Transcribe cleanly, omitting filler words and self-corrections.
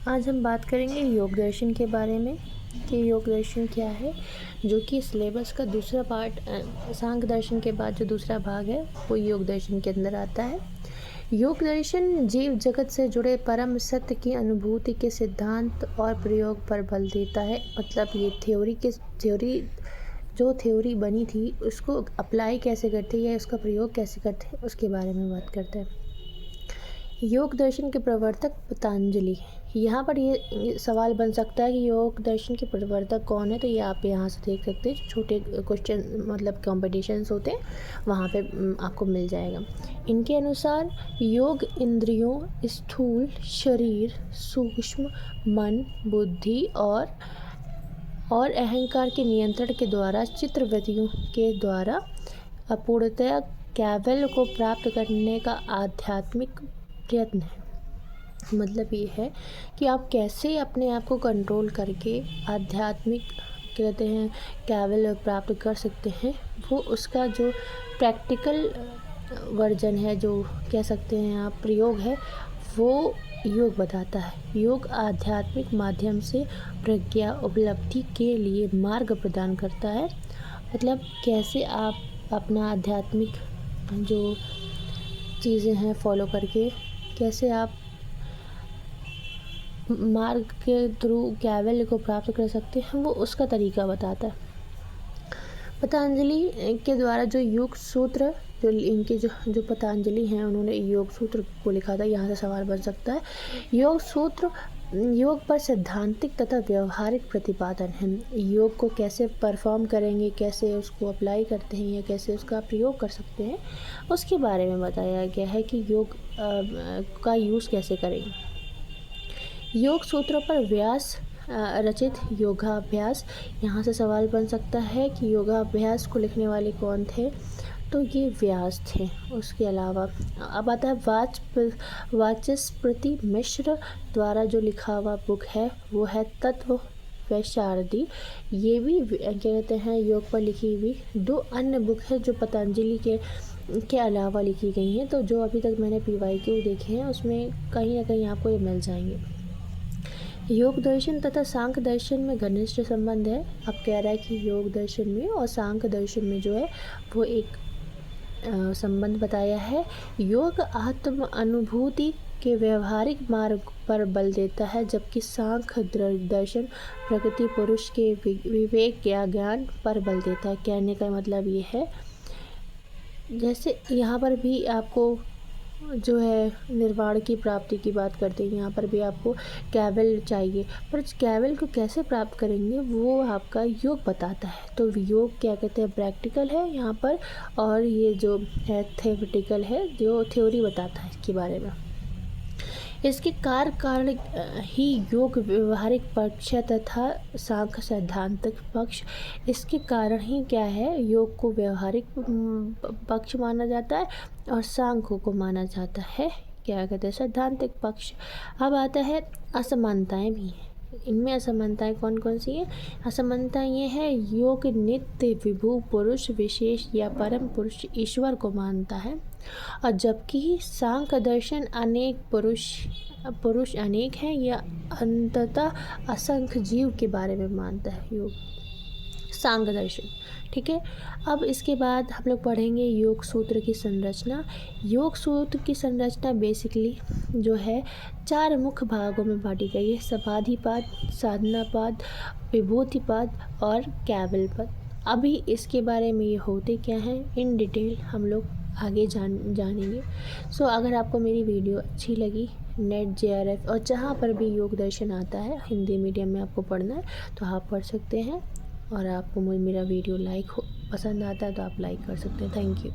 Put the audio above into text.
आज हम बात करेंगे योग दर्शन के बारे में कि योग दर्शन क्या है, जो कि सिलेबस का दूसरा पार्ट सांख्य दर्शन के बाद जो दूसरा भाग है वो योग दर्शन के अंदर आता है। योग दर्शन जीव जगत से जुड़े परम सत्य की अनुभूति के सिद्धांत और प्रयोग पर बल देता है। मतलब ये थ्योरी बनी थी उसको अप्लाई कैसे करते हैं या उसका प्रयोग कैसे करते हैं उसके बारे में बात करते हैं। योग दर्शन के प्रवर्तक पतंजलि। यहाँ पर ये सवाल बन सकता है कि योग दर्शन के प्रवर्तक कौन है, तो ये आप यहाँ से देख सकते हैं। छोटे क्वेश्चन मतलब कॉम्पिटिशन्स होते हैं वहाँ पे आपको मिल जाएगा। इनके अनुसार योग इंद्रियों, स्थूल शरीर, सूक्ष्म मन, बुद्धि और अहंकार के नियंत्रण के द्वारा चित्रवृत्तियों के द्वारा अपूर्णतया कैवल्य को प्राप्त करने का आध्यात्मिक प्रयत्न है। मतलब ये है कि आप कैसे अपने आप को कंट्रोल करके आध्यात्मिक कहते हैं कैवल्य प्राप्त कर सकते हैं। वो उसका जो प्रैक्टिकल वर्जन है, जो कह सकते हैं आप प्रयोग है, वो योग बताता है। योग आध्यात्मिक माध्यम से प्रज्ञा उपलब्धि के लिए मार्ग प्रदान करता है। मतलब कैसे आप अपना आध्यात्मिक जो चीज़ें हैं फॉलो करके कैसे आप मार्ग के थ्रू कैवल्य को प्राप्त कर सकते हैं, वो उसका तरीका बताता है। पतंजलि के द्वारा जो योग सूत्र जो पतंजलि हैं उन्होंने योग सूत्र को लिखा था। यहाँ से सवाल बन सकता है। योग सूत्र योग पर सैद्धांतिक तथा व्यवहारिक प्रतिपादन है। योग को कैसे परफॉर्म करेंगे, कैसे उसको अप्लाई करते हैं या कैसे उसका प्रयोग कर सकते हैं, उसके बारे में बताया गया है कि योग का यूज़ कैसे करेंगे। योग सूत्रों पर व्यास रचित योगाभ्यास। यहाँ से सवाल बन सकता है कि योगाभ्यास को लिखने वाले कौन थे, तो ये व्यास थे। उसके अलावा अब आता है वाचस्पति मिश्र द्वारा जो लिखा हुआ बुक है वो है तत्व वैशारदी। ये भी क्या कहते हैं योग पर लिखी हुई दो अन्य बुक है जो पतंजलि के अलावा लिखी गई हैं। तो जो अभी तक मैंने PYQ देखे हैं उसमें कहीं ना कहीं आपको ये मिल जाएंगे। योग दर्शन तथा सांख्य दर्शन में घनिष्ठ संबंध है। अब कह रहा है कि योग दर्शन में और सांख्य दर्शन में जो है वो एक संबंध बताया है। योग आत्म अनुभूति के व्यवहारिक मार्ग पर बल देता है, जबकि सांख्य दर्शन प्रकृति पुरुष के विवेक या ज्ञान पर बल देता है। कहने का मतलब ये है, जैसे यहाँ पर भी आपको जो है निर्वाण की प्राप्ति की बात करते हैं, यहाँ पर भी आपको कैवल्य चाहिए, पर कैवल्य को कैसे प्राप्त करेंगे वो आपका योग बताता है। तो योग क्या कहते हैं प्रैक्टिकल है यहाँ पर, और ये जो है थ्योरेटिकल है, जो थ्योरी बताता है इसके बारे में। इसके कारण ही योग व्यवहारिक पक्ष तथा सांख्य सैद्धांतिक पक्ष। इसके कारण ही क्या है योग को व्यवहारिक पक्ष माना जाता है और सांख्य को माना जाता है क्या कहते हैं सैद्धांतिक पक्ष। अब आता है असमानताएं भी हैं। इनमें असमानताएं कौन कौन सी हैं? असमानताएं ये है, योग नित्य विभू पुरुष विशेष या परम पुरुष ईश्वर को मानता है, और जबकि सांख्य दर्शन अनेक पुरुष अनेक हैं या अंततः असंख्य जीव के बारे में मानता है योग सांख्य दर्शन। ठीक है। अब इसके बाद हम लोग पढ़ेंगे योग सूत्र की संरचना। योग सूत्र की संरचना बेसिकली जो है 4 मुख्य भागों में बांटी गई है: समाधिपाद, साधनापाद, विभूतिपाद और कैवल्यपाद। अभी इसके बारे में ये होते क्या हैं इन डिटेल हम लोग आगे जानेंगे। सो अगर आपको मेरी वीडियो अच्छी लगी, नेट JRF और जहाँ पर भी योग दर्शन आता है हिंदी मीडियम में आपको पढ़ना है तो आप पढ़ सकते हैं, और आपको मेरा वीडियो पसंद आता है तो आप लाइक कर सकते हैं। Thank you.